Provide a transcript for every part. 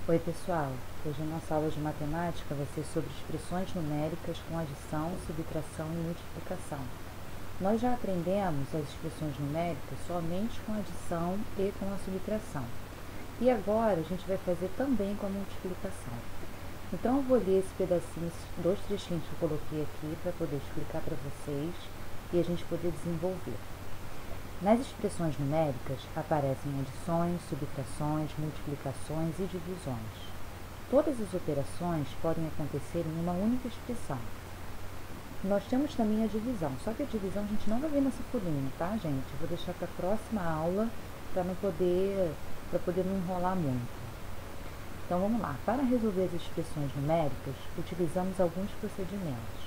Oi pessoal, hoje a nossa aula de matemática vai ser sobre expressões numéricas com adição, subtração e multiplicação. Nós já aprendemos as expressões numéricas somente com a adição e com a subtração. E agora a gente vai fazer também com a multiplicação. Então eu vou ler esse pedacinho, dois trechinhos que eu coloquei aqui para poder explicar para vocês e a gente poder desenvolver. Nas expressões numéricas aparecem adições, subtrações, multiplicações e divisões. Todas as operações podem acontecer em uma única expressão. Nós temos também a divisão, só que a divisão a gente não vai ver nessa folhinha, tá, gente? Eu vou deixar para a próxima aula para poder não enrolar muito. Então vamos lá. Para resolver as expressões numéricas, utilizamos alguns procedimentos.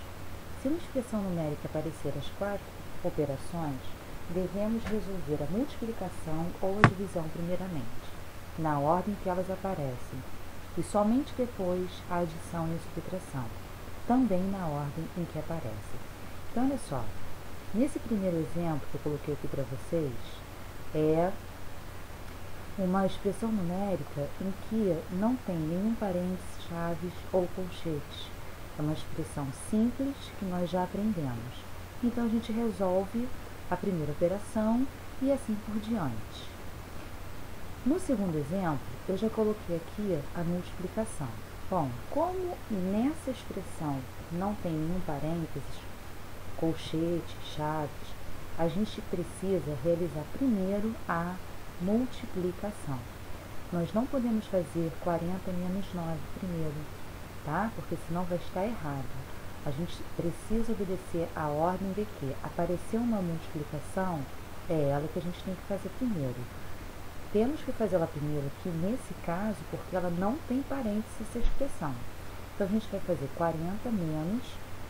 Se uma expressão numérica aparecer as 4 operações, devemos resolver a multiplicação ou a divisão primeiramente, na ordem que elas aparecem, e somente depois a adição e a subtração, também na ordem em que aparecem. Então, olha só, nesse primeiro exemplo que eu coloquei aqui para vocês, é uma expressão numérica em que não tem nenhum parênteses, chaves ou colchetes. É uma expressão simples que nós já aprendemos. Então, a gente resolve a primeira operação e assim por diante. No segundo exemplo, eu já coloquei aqui a multiplicação. Bom, como nessa expressão não tem nenhum parênteses, colchete, chaves, a gente precisa realizar primeiro a multiplicação. Nós não podemos fazer 40 menos 9 primeiro, tá? Porque senão vai estar errado. A gente precisa obedecer a ordem de que apareceu uma multiplicação, é ela que a gente tem que fazer primeiro. Temos que fazer ela primeiro aqui nesse caso, porque ela não tem parênteses essa expressão. Então, a gente vai fazer 40 menos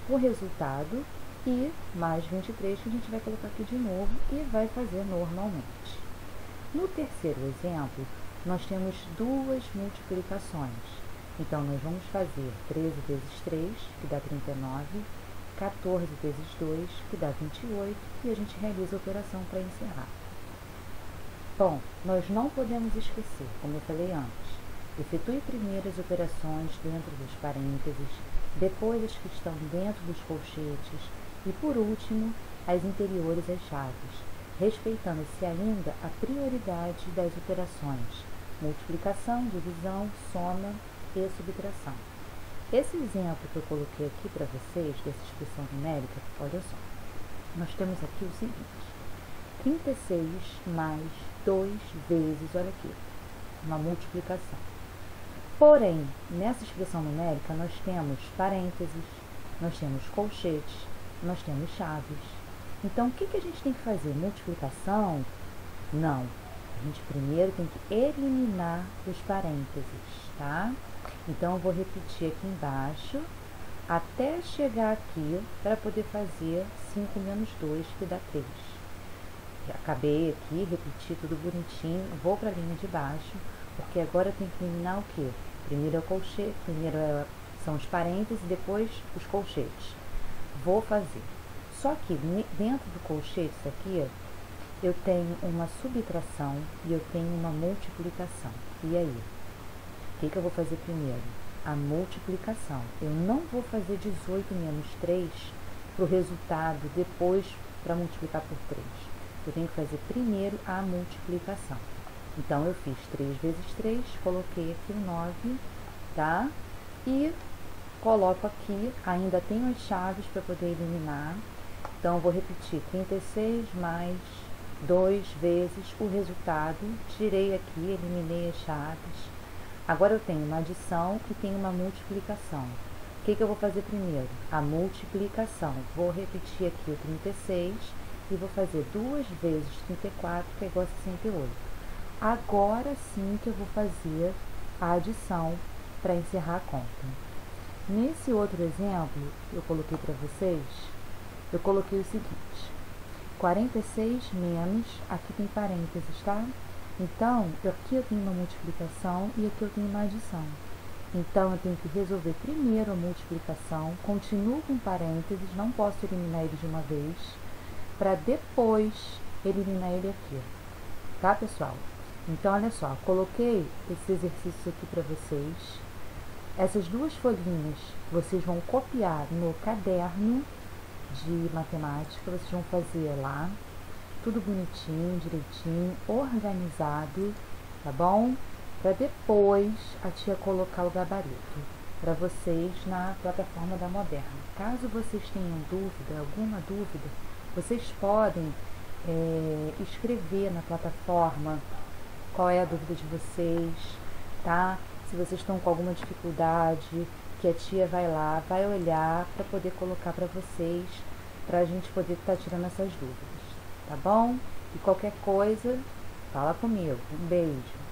o resultado e mais 23, que a gente vai colocar aqui de novo e vai fazer normalmente. No terceiro exemplo, nós temos duas multiplicações. Então, nós vamos fazer 13 vezes 3, que dá 39, 14 vezes 2, que dá 28, e a gente realiza a operação para encerrar. Bom, nós não podemos esquecer, como eu falei antes, efetue primeiro as operações dentro dos parênteses, depois as que estão dentro dos colchetes e, por último, as interiores às chaves, respeitando-se ainda a prioridade das operações, multiplicação, divisão, soma e subtração. Esse exemplo que eu coloquei aqui para vocês, dessa expressão numérica, olha só, nós temos aqui o seguinte, 36 mais 2 vezes, olha aqui, uma multiplicação. Porém, nessa expressão numérica, nós temos parênteses, nós temos colchetes, nós temos chaves. Então, o que a gente tem que fazer? Multiplicação? Não. A gente primeiro tem que eliminar os parênteses, tá? Então, eu vou repetir aqui embaixo, até chegar aqui, para poder fazer 5 menos 2, que dá 3. Acabei aqui, repeti tudo bonitinho, vou para a linha de baixo, porque agora eu tenho que eliminar o quê? Primeiro é o colchete, são os parênteses, depois os colchetes. Vou fazer. Só que dentro do colchete, isso aqui, eu tenho uma subtração e eu tenho uma multiplicação. E aí? O que eu vou fazer primeiro? A multiplicação. Eu não vou fazer 18 menos 3 para o resultado, depois para multiplicar por 3. Eu tenho que fazer primeiro a multiplicação. Então, eu fiz 3 vezes 3, coloquei aqui o 9, tá? E coloco aqui, ainda tenho as chaves para poder eliminar. Então, eu vou repetir 36 mais 2 vezes o resultado. Tirei aqui, eliminei as chaves. Agora, eu tenho uma adição e tenho uma multiplicação. O que eu vou fazer primeiro? A multiplicação. Vou repetir aqui o 36 e vou fazer 2 vezes 34, que é igual a 68. Agora sim que eu vou fazer a adição para encerrar a conta. Nesse outro exemplo, eu coloquei para vocês, eu coloquei o seguinte, 46 menos, aqui tem parênteses, tá? Então, aqui eu tenho uma multiplicação e aqui eu tenho uma adição. Então, eu tenho que resolver primeiro a multiplicação, continuo com parênteses, não posso eliminar ele de uma vez, para depois eliminar ele aqui. Tá, pessoal? Então, olha só, coloquei esses exercícios aqui para vocês. Essas duas folhinhas vocês vão copiar no caderno de matemática, vocês vão fazer lá, tudo bonitinho, direitinho, organizado, tá bom? Para depois a tia colocar o gabarito para vocês na plataforma da Moderna. Caso vocês tenham dúvida, alguma dúvida, vocês podem escrever na plataforma qual é a dúvida de vocês, tá? Se vocês estão com alguma dificuldade, que a tia vai lá, vai olhar para poder colocar para vocês, para a gente poder estar tirando essas dúvidas, tá bom? E qualquer coisa, fala comigo. Um beijo.